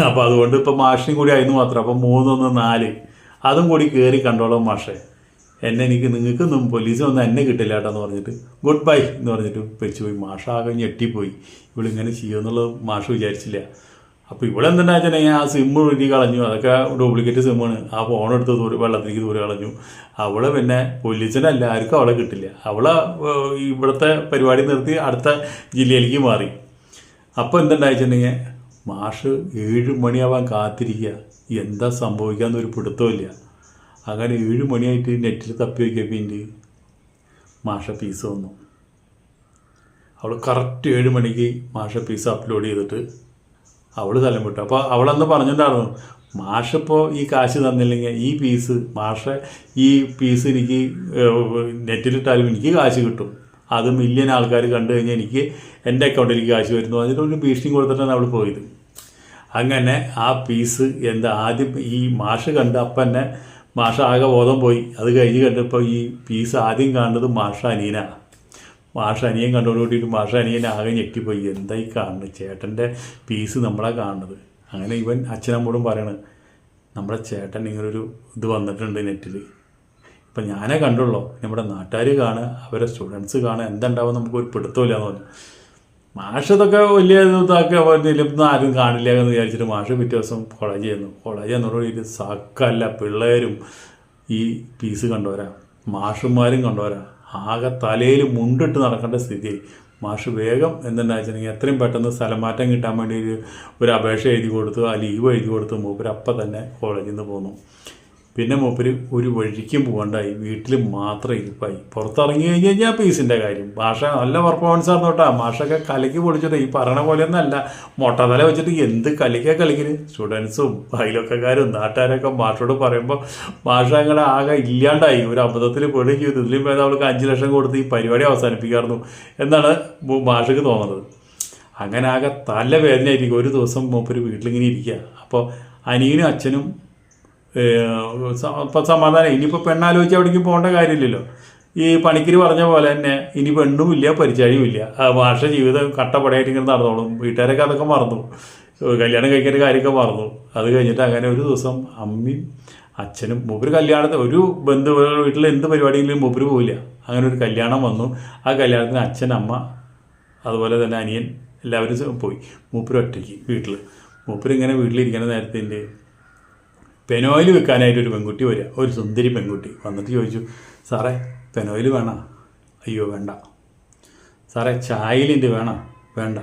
A: അപ്പോൾ അതുകൊണ്ട് ഇപ്പോൾ മാഷിനും കൂടി ആയിരുന്നു മാത്രം. അപ്പോൾ 3-1-4 അതും കൂടി കയറി കണ്ടോളാം മാഷേ. നിങ്ങൾക്കൊന്നും പോലീസൊന്നും എന്നെ കിട്ടില്ല കേട്ടോ എന്ന് പറഞ്ഞിട്ട് ഗുഡ് ബൈ എന്ന് പറഞ്ഞിട്ട് വെച്ച് പോയി. മാഷാകെ ഞെട്ടിപ്പോയി. ഇവളിങ്ങനെ ചെയ്യുമെന്നുള്ളത് മാഷ് വിചാരിച്ചില്ല. അപ്പോൾ ഇവളെന്താ വെച്ചിട്ടുണ്ടെങ്കിൽ ആ സിമ്മ് ഊരി കളഞ്ഞു. അതൊക്കെ ഡ്യൂപ്ലിക്കേറ്റ് സിമ്മാണ്. ആ ഫോണെടുത്ത് വെള്ളത്തിലേക്ക് ദൂരെ കളഞ്ഞു. അവളെ പിന്നെ പോലീസിനല്ല ആർക്കും അവളെ കിട്ടില്ല. അവളെ ഇവിടുത്തെ പരിപാടി നിർത്തി അടുത്ത ജില്ലയിലേക്ക് മാറി. അപ്പോൾ എന്തുണ്ടായിട്ടുണ്ടെങ്കിൽ മാഷ് 7 മണിയാവാൻ കാത്തിരിക്കുക. എന്താ സംഭവിക്കാമെന്നൊരു പിടുത്തമില്ല. അങ്ങനെ 7 മണിയായിട്ട് നെറ്റിൽ തപ്പി വയ്ക്കുക. പിന്നെ മാഷ പീസ് വന്നു. അവൾ കറക്റ്റ് 7 മണിക്ക് മാഷ പീസ് അപ്ലോഡ് ചെയ്തിട്ട് അവൾ സ്ഥലം വിട്ടു. അപ്പോൾ അവളന്ന് പറഞ്ഞിട്ടുണ്ടായിരുന്നു, മാഷിപ്പോൾ ഈ കാശ് തന്നില്ലെങ്കിൽ ഈ പീസ് എനിക്ക് നെറ്റിലിട്ടാലും എനിക്ക് കാശ് കിട്ടും, അത് മില്യൺ ആൾക്കാർ കണ്ടു കഴിഞ്ഞാൽ എനിക്ക് എൻ്റെ അക്കൗണ്ടിലേക്ക് കാശ് വരുന്നു. അതിനൊരു ഭീഷണി കൊടുത്തിട്ടാണ് അവൾ പോയത്. അങ്ങനെ ആ പീസ് ആദ്യം ഈ മാഷ് കണ്ട് അപ്പം തന്നെ മാഷ ആകെ ബോധം പോയി. അത് കഴിഞ്ഞ് കണ്ടപ്പോൾ ഈ പീസ് ആദ്യം കാണുന്നത് മാഷ അനിയനാണ്. മാഷ അനിയൻ കണ്ടോടുകൂടിയിട്ട് മാഷ അനിയൻ ആകെ ഞെട്ടിപ്പോയി. എന്തായി കാണുന്നത്, ചേട്ടൻ്റെ പീസ് നമ്മളെ കാണുന്നത്. അങ്ങനെ ഇവൻ അച്ഛനമ്മോടും പറയണത്, നമ്മുടെ ചേട്ടൻ ഇങ്ങനൊരു ഇത് വന്നിട്ടുണ്ട് നെറ്റിൽ. ഇപ്പം ഞാനേ കണ്ടുള്ളൂ, നമ്മുടെ നാട്ടുകാർ കാണുക, അവരെ സ്റ്റുഡൻസ് കാണുക, എന്തുണ്ടാവും നമുക്കൊരു പിടുത്തമില്ല എന്ന് പറഞ്ഞു. മാഷതൊക്കെ വലിയ ഇതൊക്കെ ഇതിലൊന്നും ആരും കാണില്ല എന്ന് വിചാരിച്ചിട്ട് മാഷ് പിറ്റേ ദിവസം കോളേജ് ചെയ്യുന്നു. കോളേജ് എന്നോട് സക്കല്ല പിള്ളേരും ഈ പീസ് കണ്ടോരാ, മാഷന്മാരും കണ്ടോരാ. ആകെ തലയിൽ മുണ്ടിട്ട് നടക്കേണ്ട സ്ഥിതിയായി. മാഷ് വേഗം വെച്ചിട്ടുണ്ടെങ്കിൽ എത്രയും പെട്ടെന്ന് സ്ഥലം മാറ്റം കിട്ടാൻ വേണ്ടി ഒരു അപേക്ഷ എഴുതി കൊടുത്തു, ആ ലീവ് എഴുതി കൊടുത്ത് മൂപ്പര് അപ്പം തന്നെ കോളേജിൽ നിന്ന് പോന്നു. പിന്നെ മൂപ്പര് ഒരു വഴിക്കും പോകണ്ടായി, വീട്ടിൽ മാത്രം ഇരിപ്പായി. പുറത്തിറങ്ങി കഴിഞ്ഞ് കഴിഞ്ഞാൽ പീസിൻ്റെ കാര്യം. മാഷ നല്ല പെർഫോമൻസ് ആയിരുന്നു കേട്ടോ. മാഷൊക്കെ കലക്കി പൊളിച്ചിട്ട് ഈ പറയണ പോലെയൊന്നും അല്ല, മൊട്ടതല വെച്ചിട്ട് എന്ത് കളിക്കല്. സ്റ്റുഡൻസും അയലൊക്കെക്കാരും നാട്ടുകാരൊക്കെ മാഷോട് പറയുമ്പോൾ മാഷ അങ്ങനെ ആകെ ഇല്ലാണ്ടായി. ഒരു അബദ്ധത്തിൽ പെടുകയും ചെയ്തു. ഇതിലും ഭേദം അവൾക്ക് 5 ലക്ഷം കൊടുത്ത് ഈ പരിപാടി അവസാനിപ്പിക്കാറുന്നു എന്നാണ് മാഷക്ക് തോന്നുന്നത്. അങ്ങനെ ആകെ തല വേദനയായിരിക്കും. ഒരു ദിവസം മൂപ്പര് വീട്ടിലിങ്ങനെ ഇരിക്കുക. അപ്പോൾ അനിയനും അച്ഛനും ഇപ്പം സമാധാനം. ഇനിയിപ്പോൾ പെണ്ണാലോചിച്ച് അവിടേക്കും പോകേണ്ട കാര്യമില്ലല്ലോ. ഈ പണിക്കര് പറഞ്ഞ പോലെ തന്നെ ഇനി പെണ്ണുമില്ല പരിചയവുമില്ല. ഭാഷ ജീവിതം കട്ടപ്പടയായിട്ട് ഇങ്ങനെ നടന്നോളും. വീട്ടുകാരൊക്കെ അതൊക്കെ മറന്നു, കല്യാണം കഴിക്കേണ്ട കാര്യമൊക്കെ മറന്നു. അത് കഴിഞ്ഞിട്ട് അങ്ങനെ ഒരു ദിവസം അമ്മയും അച്ഛനും മൂപ്പര് കല്യാണത്തിന് ഒരു വീട്ടിൽ എന്ത് പരിപാടിയെങ്കിലും മൂപ്പര് പോവില്ല. അങ്ങനെ ഒരു കല്യാണം വന്നു. ആ കല്യാണത്തിന് അച്ഛൻ, അമ്മ, അതുപോലെ തന്നെ അനിയൻ എല്ലാവരും പോയി. മൂപ്പര് ഒറ്റയ്ക്ക് വീട്ടിൽ. മൂപ്പരിങ്ങനെ വീട്ടിലിരിക്കുന്ന നേരത്തിൻ്റെ പെനോയിൽ വെക്കാനായിട്ടൊരു പെൺകുട്ടി വരിക. ഒരു സുന്ദരി പെൺകുട്ടി വന്നിട്ട് ചോദിച്ചു, സാറേ പെനോയിൽ വേണോ? അയ്യോ വേണ്ട. സാറേ ചായയിലുണ്ട് വേണോ? വേണ്ട.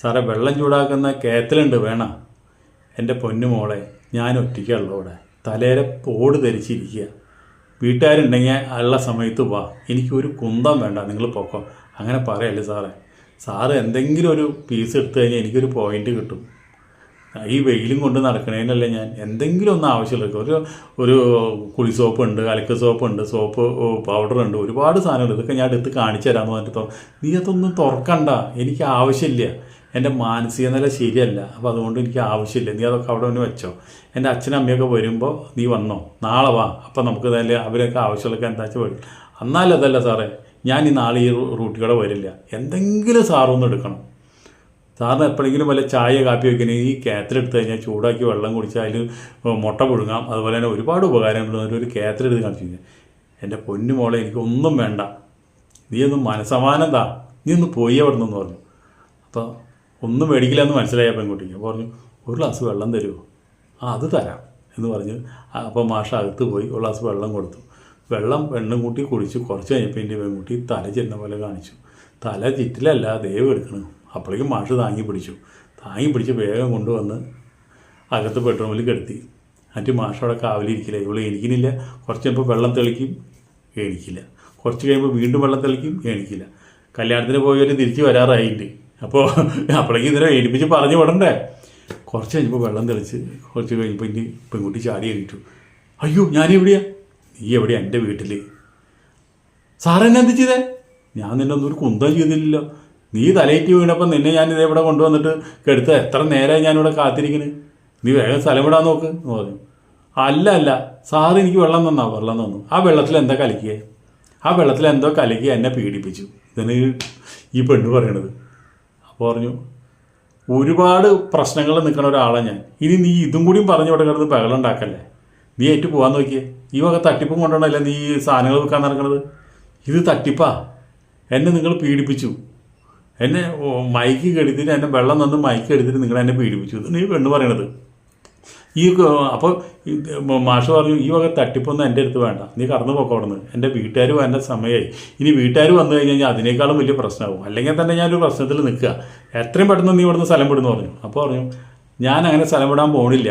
A: സാറേ വെള്ളം ചൂടാക്കുന്ന കേത്തലുണ്ട് വേണോ? എൻ്റെ പൊന്നു മോളെ, ഞാൻ ഒറ്റയ്ക്കുള്ളൂ ഇവിടെ, തലേരെ പോട് ധരിച്ചിരിക്കുക. വീട്ടുകാരുണ്ടെങ്കിൽ ഉള്ള സമയത്ത് വാ, എനിക്കൊരു കുന്തം വേണ്ട, നിങ്ങൾ പൊക്കോ. അങ്ങനെ പറയല്ലേ സാറേ. സാറ് എന്തെങ്കിലും ഒരു പീസ് എടുത്തു കഴിഞ്ഞാൽ എനിക്കൊരു പോയിൻ്റ് കിട്ടും. ഈ വെയിലും കൊണ്ട് നടക്കണേനല്ലേ ഞാൻ എന്തെങ്കിലും ഒന്ന് ആവശ്യമുള്ള ഒരു കുളി സോപ്പുണ്ട്, അലക്ക് സോപ്പുണ്ട്, സോപ്പ് പൗഡറുണ്ട്, ഒരുപാട് സാധനമുണ്ട്. ഇതൊക്കെ ഞാൻ എടുത്ത് കാണിച്ചു തരാമെന്ന് പറഞ്ഞിട്ടോ. നീ അതൊന്നും തുറക്കണ്ട, എനിക്ക് ആവശ്യമില്ല, എൻ്റെ മാനസിക നില ശരിയല്ല, അപ്പോൾ അതുകൊണ്ട് എനിക്ക് ആവശ്യമില്ല, നീ അതൊക്കെ അവിടെ ഒന്ന് വെച്ചോ. എൻ്റെ അച്ഛനും അമ്മയൊക്കെ വരുമ്പോൾ നീ വന്നോ, നാളെ വാ, അപ്പം നമുക്ക് തന്നെ അവരൊക്കെ ആവശ്യമുള്ളതൊക്കെ എന്താ വെച്ചാൽ വരും. എന്നാലും അതല്ല സാറേ, ഞാൻ ഈ നാളെ ഈ റൂട്ടിലൂടെ വരില്ല, എന്തെങ്കിലും സാറൊന്നും എടുക്കണം. സാറിന് എപ്പോഴെങ്കിലും വല്ല ചായ കാപ്പി വയ്ക്കണമെങ്കിൽ ഈ കേത്തിലെടുത്ത് കഴിഞ്ഞാൽ ചൂടാക്കി വെള്ളം കുടിച്ചാൽ അതിൽ മുട്ട പുഴുങ്ങാം. അതുപോലെ തന്നെ ഒരുപാട് ഉപകാരങ്ങളുണ്ട്. ഒരു കേത്തിലെടുത്ത് കാണിച്ചു കഴിഞ്ഞാൽ, എൻ്റെ പൊന്നു മോളെ എനിക്കൊന്നും വേണ്ട, നീ ഒന്ന് മനസ്സമാനം താ, നീ ഒന്ന് പോയി അവിടെ നിന്ന് പറഞ്ഞു. അപ്പോൾ ഒന്നും മേടിക്കില്ല എന്ന് മനസ്സിലായ പെൺകുട്ടിക്ക്. അപ്പോൾ പറഞ്ഞു, ഒരു ഗ്ലാസ് വെള്ളം തരുമോ? അത് തരാം എന്ന് പറഞ്ഞ് അപ്പോൾ മാഷ അകത്ത് പോയി ഒരു ഗ്ലാസ് വെള്ളം കൊടുത്തു. വെള്ളം വെള്ളം കൂട്ടി കുടിച്ചു. കുറച്ച് കഴിഞ്ഞപ്പോൾ എൻ്റെ പെൺകുട്ടി തല ചെന്ന പോലെ കാണിച്ചു. തല ചിറ്റിലല്ല, ദൈവം എടുക്കണം. അപ്പോഴേക്കും മാഷ് താങ്ങി പിടിച്ച് വേഗം കൊണ്ടുവന്ന് അകത്ത് ബെഡ്റൂമിൽ കിടത്തി. എന്നിട്ട് മാഷവിടെ കാവലിരിക്കില്ല. ഇവൾ എണിക്കുന്നില്ല. കുറച്ച് കഴിയുമ്പോൾ വെള്ളം തെളിക്കും, എണിക്കില്ല. കുറച്ച് കഴിയുമ്പോൾ വീണ്ടും വെള്ളം തെളിക്കും, എണിക്കില്ല. കല്യാണത്തിന് പോയവർ തിരിച്ച് വരാറായിട്ടുണ്ട്. അപ്പോൾ അപ്പോഴേക്കും ഇതിനെ എണിപ്പിച്ച് പറഞ്ഞു വിടണ്ടേ. കുറച്ച് കഴിഞ്ഞപ്പോൾ വെള്ളം തെളിച്ച് കുറച്ച് കഴിഞ്ഞപ്പോൾ ഇനി പെൺകുട്ടി ചാടി എണീറ്റു. അയ്യോ ഞാനെവിടെയാ? നീ എവിടെയാ? എൻ്റെ വീട്ടിൽ. സാറെന്നെ എന്ത് ചെയ്തേ? ഞാൻ നിന്നെ ഒന്നും ഒരു കുന്തം ചെയ്തില്ലല്ലോ. നീ തലയേറ്റ് വീണപ്പം നിന്നെ ഞാനിതേ ഇവിടെ കൊണ്ടുവന്നിട്ട് കെടുത്ത എത്ര നേരമായി ഞാനിവിടെ കാത്തിരിക്കുന്നത്. നീ വേഗം സ്ഥലം വിടാൻ നോക്ക് എന്ന് പറഞ്ഞു. അല്ല സാറ് എനിക്ക് വെള്ളം തന്നു. ആ വെള്ളത്തിൽ എന്താ കലക്കിയേ? ആ വെള്ളത്തിൽ എന്തോ കലക്കി എന്നെ പീഡിപ്പിച്ചു. ഇതിന് ഈ പെണ്ണ് പറയണത്. അപ്പോൾ പറഞ്ഞു, ഒരുപാട് പ്രശ്നങ്ങൾ നിൽക്കുന്ന ഒരാളാണ് ഞാൻ. ഇനി നീ ഇതും കൂടിയും പറഞ്ഞു ഇവിടെ കിടന്ന് ബഹളം ഉണ്ടാക്കല്ലേ. നീ ഏറ്റു പോകാൻ നോക്കിയേ. ഈ വക തട്ടിപ്പും കൊണ്ടുണ്ടല്ലേ നീ ഈ സാധനങ്ങൾ വെക്കാൻ നടക്കണത്. ഇത് തട്ടിപ്പാ. എന്നെ നിങ്ങൾ പീഡിപ്പിച്ചു. എന്നെ മൈക്ക് കെടുത്തിട്ട് എന്നെ വെള്ളം തന്ന് മൈക്ക് എടുത്തിട്ട് നിങ്ങൾ എന്നെ പീഡിപ്പിച്ചു. ഇത് നീ പെണ്ണ് പറയണത്. ഈ അപ്പോൾ മാഷ് പറഞ്ഞു, ഈ വക തട്ടിപ്പൊന്നും എൻ്റെ അടുത്ത് വേണ്ട, നീ കടന്നു പോക്കോടുന്ന്. എൻ്റെ വീട്ടുകാർ വരേണ്ട സമയമായി. ഇനി വീട്ടുകാർ വന്നു കഴിഞ്ഞാൽ അതിനേക്കാളും വലിയ പ്രശ്നമാകും. അല്ലെങ്കിൽ തന്നെ ഞാനൊരു പ്രശ്നത്തിൽ നിൽക്കുക. എത്രയും പെട്ടെന്ന് നീ ഇവിടുന്ന് സ്ഥലം വിടുന്നു പറഞ്ഞു. അപ്പോൾ പറഞ്ഞു, ഞാൻ അങ്ങനെ സ്ഥലം വിടാൻ പോകണില്ല.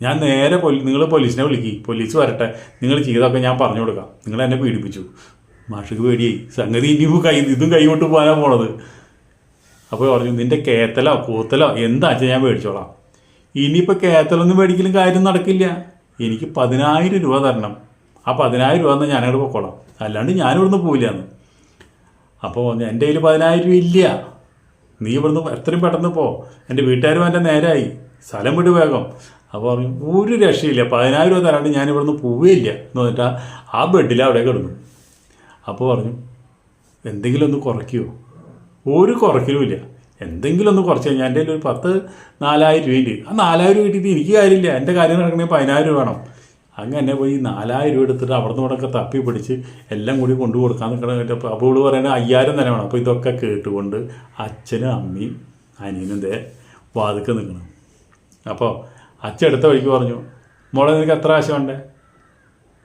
A: ഞാൻ നേരെ നിങ്ങൾ പോലീസിനെ വിളിക്കി, പോലീസ് വരട്ടെ, നിങ്ങൾ ചെയ്തൊക്കെ ഞാൻ പറഞ്ഞു കൊടുക്കാം. നിങ്ങൾ എന്നെ പീഡിപ്പിച്ചു. മാഷിക്ക് പേടിയായി. സംഗതി ഇനിയും ഇതും കൈവിട്ട് പോകാനാണ് പോണത്. അപ്പോൾ പറഞ്ഞു, നിൻ്റെ കേത്തലോ കൂത്തലോ എന്താ വെച്ചാൽ ഞാൻ മേടിച്ചോളാം. ഇനിയിപ്പോൾ കേത്തലൊന്നും മേടിക്കലും കാര്യം നടക്കില്ല. എനിക്ക് 10,000 രൂപ തരണം. ആ 10,000 രൂപ എന്നാൽ ഞാനങ്ങോട്ട് പൊക്കോളാം, അല്ലാണ്ട് ഞാനിവിടുന്ന് പോയില്ലാന്ന്. അപ്പോൾ എൻ്റെ കയ്യിൽ 10,000 രൂപ ഇല്ല. നീ ഇവിടുന്ന് എത്രയും പെട്ടെന്ന് പോ. എൻ്റെ വീട്ടുകാരും എൻ്റെ നേരായി, സ്ഥലം വിട്ട് വേഗം. അപ്പോൾ പറഞ്ഞു, ഒരു രക്ഷയില്ല, 10,000 രൂപ തരാണ്ട് ഞാൻ ഇവിടുന്ന് പോവുകയില്ല എന്ന് പറഞ്ഞിട്ട് ആ ബെഡിൽ അവിടെ കിടന്നു. അപ്പോൾ പറഞ്ഞു, എന്തെങ്കിലും ഒന്ന് കുറയ്ക്കുമോ? ഒരു കുറയ്ക്കലുമില്ല. എന്തെങ്കിലും ഒന്ന് കുറച്ച് കഴിഞ്ഞാൽ എൻ്റെ കയ്യിൽ ഒരു 4,000 രൂപയുണ്ട്. ആ 4,000 രൂപ കിട്ടിയിട്ട് എനിക്ക് കാര്യമില്ല. എൻ്റെ കാര്യം നടക്കണമെങ്കിൽ 10,000 രൂപ വേണം. അങ്ങനെ പോയി 4,000 രൂപ എടുത്തിട്ട് അവിടെ നിന്ന് ഇവിടെയൊക്കെ തപ്പി പിടിച്ച് എല്ലാം കൂടി കൊണ്ടു കൊടുക്കാൻ നിൽക്കണം. അപ്പോൾ ഇവിടെ പറയുന്നത് 5,000 തന്നെ വേണം. അപ്പോൾ ഇതൊക്കെ കേട്ടുകൊണ്ട് അച്ഛനും അമ്മയും അനിയനും ദേ വാതിക്ക് നിൽക്കണം. അപ്പോൾ അച്ഛൻ എടുത്ത വഴിക്ക് പറഞ്ഞു, മോളെ നിനക്ക് എത്ര ആശ വേണ്ടേ?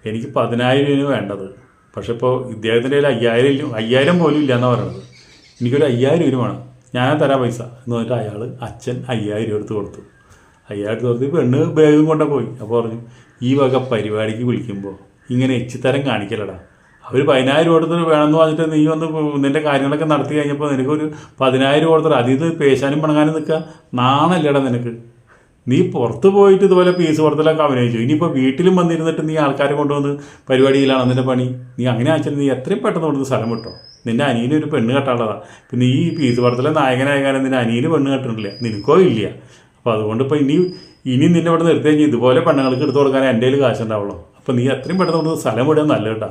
A: എനിക്ക് 10,000 രൂപ വേണ്ടത്. പക്ഷെ ഇപ്പോൾ ഇദ്ദേഹത്തിൻ്റെ കയ്യിൽ 5,000 പോലും ഇല്ല എന്നാണ് പറയണത്. എനിക്കൊരു 5,000 രൂപ വേണം, ഞാൻ തരാം പൈസ എന്ന് പറഞ്ഞിട്ട് അച്ഛൻ 5,000 രൂപ എടുത്ത് കൊടുത്തു. 5,000 എടുത്ത് കൊടുത്ത് പെണ്ണ് ബാഗും കൊണ്ടു പോയി. അപ്പോൾ പറഞ്ഞു, ഈ വക പരിപാടിക്ക് വിളിക്കുമ്പോൾ ഇങ്ങനെ എച്ചിത്തരം കാണിക്കലടാ. അവർ 10,000 രൂപ കൊടുത്ത് വേണമെന്ന് പറഞ്ഞിട്ട് നീ വന്ന് നിൻ്റെ കാര്യങ്ങളൊക്കെ നടത്തി കഴിഞ്ഞപ്പോൾ നിനക്കൊരു 10,000 രൂപ കൊടുത്തിട്ട് അതിൽ നിന്ന് പേശാനും പണങ്ങാനും നിൽക്കുക. നാണല്ലേടാ നിനക്ക്? നീ പുറത്ത് പോയിട്ട് ഇതുപോലെ പീസ് പുറത്തിലൊക്കെ അഭിനയിച്ചു. ഇനിയിപ്പോൾ വീട്ടിലും വന്നിരുന്നിട്ട് നീ ആൾക്കാരെ കൊണ്ടുവന്ന് പരിപാടിയിലാണ് നിൻ്റെ പണി. നീ അങ്ങനെ വെച്ചാൽ നീ എത്രയും പെട്ടെന്ന് കൊടുത്ത് സ്ഥലം വിട്ടോ. നിൻ്റെ അനിയന് ഒരു പെണ്ണ് കെട്ടാനുള്ളതാണ്. പിന്നെ ഈ പീസ് പടത്തിലെ നായകനായകാലം നിൻ്റെ അനിയന് പെണ്ണ് കെട്ടിട്ടില്ല, നിനക്കോ ഇല്ല. അപ്പോൾ അതുകൊണ്ട് ഇപ്പോൾ ഇനി നിന്നെ ഇവിടെ നിർത്തി കഴിഞ്ഞാൽ ഇതുപോലെ പെണ്ണുങ്ങൾക്ക് എടുത്തു കൊടുക്കാൻ എൻ്റെ കയ്യിൽ കാശുണ്ടാവുള്ളൂ. അപ്പോൾ നീ എത്രയും പെട്ടെന്ന് കൊടുത്ത് സ്ഥലം വിടുക നല്ല കേട്ടോ.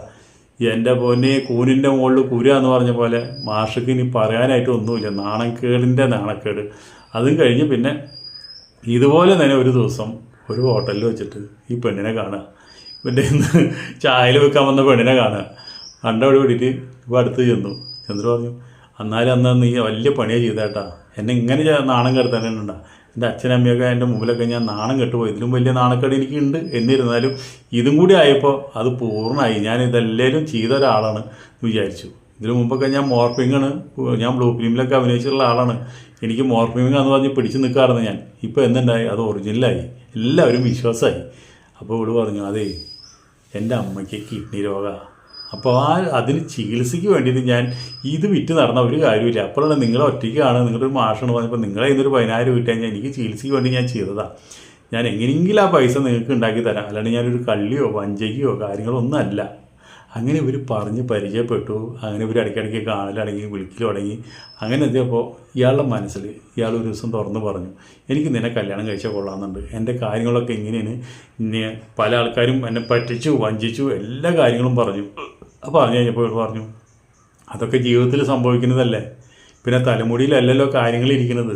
A: എൻ്റെ പൊന്നെ കൂനിൻ്റെ മുകളിൽ കുര എന്ന് പറഞ്ഞ പോലെ മാഷക്ക് ഇനി പറയാനായിട്ട് ഒന്നുമില്ല. നാണക്കേടിൻ്റെ നാണക്കേട്. അതും കഴിഞ്ഞ് പിന്നെ ഇതുപോലെ തന്നെ ഒരു ദിവസം ഒരു ഹോട്ടലിൽ വെച്ചിട്ട് ഈ പെണ്ണിനെ കാണുക. പിന്നെ ഇന്ന് ചായയിൽ വെക്കാൻ വന്ന പെണ്ണിനെ കാണുക. കണ്ടവിടെ വിട്ടിട്ട് ഇപ്പോൾ അടുത്ത് ചെന്നിട്ട് പറഞ്ഞു, എന്നാലും അന്ന് നീ വലിയ പണിയാണ് ചെയ്തേട്ടാ. എന്നെ ഇങ്ങനെ നാണം കെടുത്താനുണ്ടാ. എൻ്റെ അച്ഛനമ്മയൊക്കെ എൻ്റെ മുമ്പിലൊക്കെ ഞാൻ നാണം കെട്ടുപോയി. ഇതിലും വലിയ നാണക്കേട് എനിക്കുണ്ട്. എന്നിരുന്നാലും ഇതും കൂടി ആയപ്പോൾ അത് പൂർണ്ണമായി. ഞാൻ ഇതെല്ലാവരും ചെയ്ത ഒരാളാണ് വിചാരിച്ചു. ഇതിനു മുമ്പൊക്കെ ഞാൻ മോർഫിങ്ങാണ്, ഞാൻ ബ്ലൂ ഫിലിമിലൊക്കെ അഭിനയിച്ചിട്ടുള്ള ആളാണ്. എനിക്ക് മോർഫിങ്ങാന്ന് പറഞ്ഞ് പിടിച്ച് നിൽക്കാറുണ്ട് ഞാൻ. ഇപ്പോൾ എന്തുണ്ടായി, അത് ഒറിജിനലായി, എല്ലാവരും വിശ്വാസമായി. അപ്പോൾ ഇവിടെ പറഞ്ഞു, അതേ എൻ്റെ അമ്മയ്ക്ക് കിഡ്നി രോഗമാണ്. അപ്പോൾ അതിന് ചികിത്സയ്ക്ക് വേണ്ടിയിട്ട് ഞാൻ ഇത് വിറ്റ് നടന്ന ഒരു കാര്യമില്ല. അപ്പോഴാണ് നിങ്ങൾ ഒറ്റയ്ക്കാണ്, നിങ്ങളൊരു മാഷാണ് പറഞ്ഞപ്പോൾ നിങ്ങളെ ഇന്നൊരു 10,000 രൂപ കിട്ടിയാൽ എനിക്ക് ചികിത്സയ്ക്ക് വേണ്ടി ഞാൻ ചെയ്തതാണ്. ഞാൻ എങ്ങനെയെങ്കിലും ആ പൈസ നിങ്ങൾക്ക് ഉണ്ടാക്കി തരാം, അല്ലാണ്ട് ഞാനൊരു കള്ളിയോ വഞ്ചകയോ കാര്യങ്ങളോ ഒന്നും അല്ല. അങ്ങനെ ഇവർ പറഞ്ഞ് പരിചയപ്പെട്ടു. അങ്ങനെ ഇവർ ഇടയ്ക്കിടയ്ക്ക് കാണലടങ്ങി, വിളിക്കലും അടങ്ങി. അങ്ങനെ എത്തിയപ്പോൾ ഇയാളുടെ മനസ്സിൽ ഇയാൾ ഒരു ദിവസം തുറന്ന് പറഞ്ഞു, എനിക്ക് നിന്നെ കല്യാണം കഴിച്ചാൽ കൊള്ളാമെന്നുണ്ട്. എൻ്റെ കാര്യങ്ങളൊക്കെ ഇങ്ങനെയാണ്, ഇന്നെ പല ആൾക്കാരും എന്നെ പറ്റിച്ചു വഞ്ചിച്ചു എല്ലാ കാര്യങ്ങളും പറഞ്ഞു. അപ്പോൾ പറഞ്ഞു കഴിഞ്ഞപ്പോൾ പറഞ്ഞു, അതൊക്കെ ജീവിതത്തിൽ സംഭവിക്കുന്നതല്ലേ. പിന്നെ തലമുടിയിലല്ലല്ലോ കാര്യങ്ങളിരിക്കുന്നത്.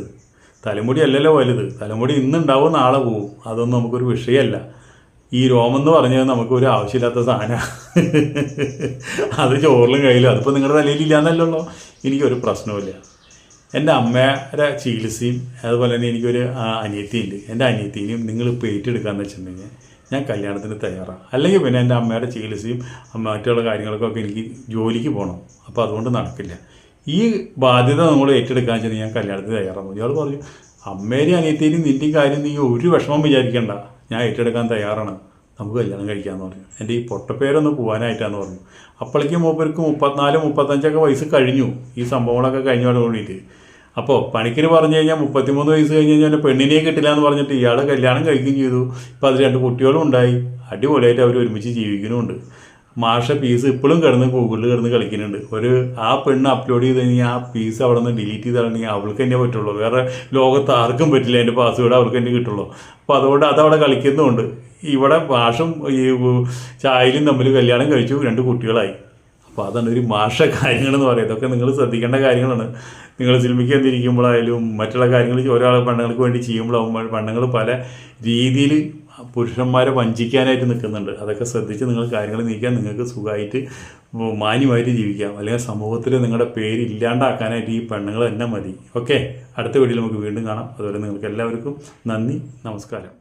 A: തലമുടി അല്ലല്ലോ വലുത്. തലമുടി ഇന്നുണ്ടാവും നാളെ പോവും. അതൊന്നും നമുക്കൊരു വിഷയമല്ല. ഈ രോമെന്ന് പറഞ്ഞത് നമുക്കൊരു ആവശ്യമില്ലാത്ത സാധനമാണ്. അത് ചോറിലും കയ്യിലും. അതിപ്പോൾ നിങ്ങളുടെ തലയിലില്ലാന്നല്ലോ. എനിക്കൊരു പ്രശ്നവുമില്ല. എൻ്റെ അമ്മയുടെ ചികിത്സയും അതുപോലെ തന്നെ എനിക്കൊരു അനിയത്തിയുണ്ട്. എൻ്റെ അനിയത്തിനെയും നിങ്ങളിപ്പോൾ ഏറ്റെടുക്കാമെന്ന് വെച്ചിട്ടുണ്ടെങ്കിൽ ഞാൻ കല്യാണത്തിന് തയ്യാറാണ്. അല്ലെങ്കിൽ പിന്നെ എൻ്റെ അമ്മയുടെ ചികിത്സയും മറ്റുള്ള കാര്യങ്ങൾക്കൊക്കെ എനിക്ക് ജോലിക്ക് പോകണം. അപ്പോൾ അതുകൊണ്ട് നടക്കില്ല. ഈ ബാധ്യത നമ്മൾ ഏറ്റെടുക്കാൻ വെച്ചാൽ ഞാൻ കല്യാണത്തിന് തയ്യാറാണ്. ഇയാൾ പറഞ്ഞു, അമ്മേരെയും അനിയത്തിനെയും നിൻ്റെയും കാര്യം നീ ഒരു വിഷമം വിചാരിക്കേണ്ട, ഞാൻ ഏറ്റെടുക്കാൻ തയ്യാറാണ്, നമുക്ക് കല്യാണം കഴിക്കാമെന്ന് പറഞ്ഞു. എൻ്റെ ഈ പൊട്ടപ്പേരൊന്ന് പോകാനായിട്ടാന്ന് പറഞ്ഞു. അപ്പോഴേക്കും മൂപ്പർക്ക് 34-35 വയസ്സ് കഴിഞ്ഞു. ഈ സംഭവങ്ങളൊക്കെ കഴിഞ്ഞോട് കൂടിയിട്ട്. അപ്പോൾ പണിക്കിന് പറഞ്ഞു കഴിഞ്ഞാൽ 33 വയസ്സ് കഴിഞ്ഞ് കഴിഞ്ഞാൽ പെണ്ണിനെ കിട്ടില്ല എന്ന് പറഞ്ഞിട്ട് ഇയാൾ കല്യാണം കഴിക്കുകയും ചെയ്തു. ഇപ്പോൾ അത് 2 കുട്ടികളും ഉണ്ടായി. അടിപൊളിയായിട്ട് അവർ ഒരുമിച്ച് ജീവിക്കുന്നുമുണ്ട്. മാഷ പീസ് ഇപ്പോഴും കിടന്ന് ഗൂഗിളിൽ കിടന്ന് കളിക്കുന്നുണ്ട്. ആ പെണ്ണ് അപ്ലോഡ് ചെയ്ത് കഴിഞ്ഞാൽ ആ പീസ് അവിടെ നിന്ന് ഡിലീറ്റ് ചെയ്തിട്ടുണ്ടെങ്കിൽ അവൾക്ക് തന്നെ പറ്റുള്ളൂ. വേറെ ലോകത്ത് ആർക്കും പറ്റില്ല. എൻ്റെ പാസ്വേഡ് അവൾക്ക് തന്നെ കിട്ടുള്ളൂ. അപ്പോൾ അതുകൊണ്ട് അതവിടെ കളിക്കുന്നുമുണ്ട്. ഇവിടെ മാഷും ഈ ചായയിലും തമ്മിൽ കല്യാണം കഴിച്ചു, 2 കുട്ടികളായി. അപ്പോൾ അതാണ് ഒരു മാഷ കാര്യങ്ങളെന്ന് പറയുന്നത്. ഇതൊക്കെ നിങ്ങൾ ശ്രദ്ധിക്കേണ്ട കാര്യങ്ങളാണ്. നിങ്ങൾ സിനിമയ്ക്ക് എന്തിരിക്കുമ്പോഴായാലും മറ്റുള്ള കാര്യങ്ങൾ ഒരാൾ പെണ്ണുങ്ങൾക്ക് വേണ്ടി ചെയ്യുമ്പോഴാകുമ്പോൾ പെണ്ണുങ്ങൾ പല രീതിയിൽ പുരുഷന്മാരെ വഞ്ചിക്കാനായിട്ട് നിൽക്കുന്നുണ്ട്. അതൊക്കെ ശ്രദ്ധിച്ച് നിങ്ങൾ കാര്യങ്ങൾ നീക്കാൻ നിങ്ങൾക്ക് സുഖമായിട്ട് മാന്യമായിട്ട് ജീവിക്കാം. അല്ലെങ്കിൽ സമൂഹത്തിൽ നിങ്ങളുടെ പേര് ഇല്ലാണ്ടാക്കാനായിട്ട് ഈ പെണ്ണുങ്ങൾ തന്നെ മതി. ഓക്കെ, അടുത്ത വീഡിയോയിൽ നമുക്ക് വീണ്ടും കാണാം. അതുപോലെ നിങ്ങൾക്ക് എല്ലാവർക്കും നന്ദി, നമസ്കാരം.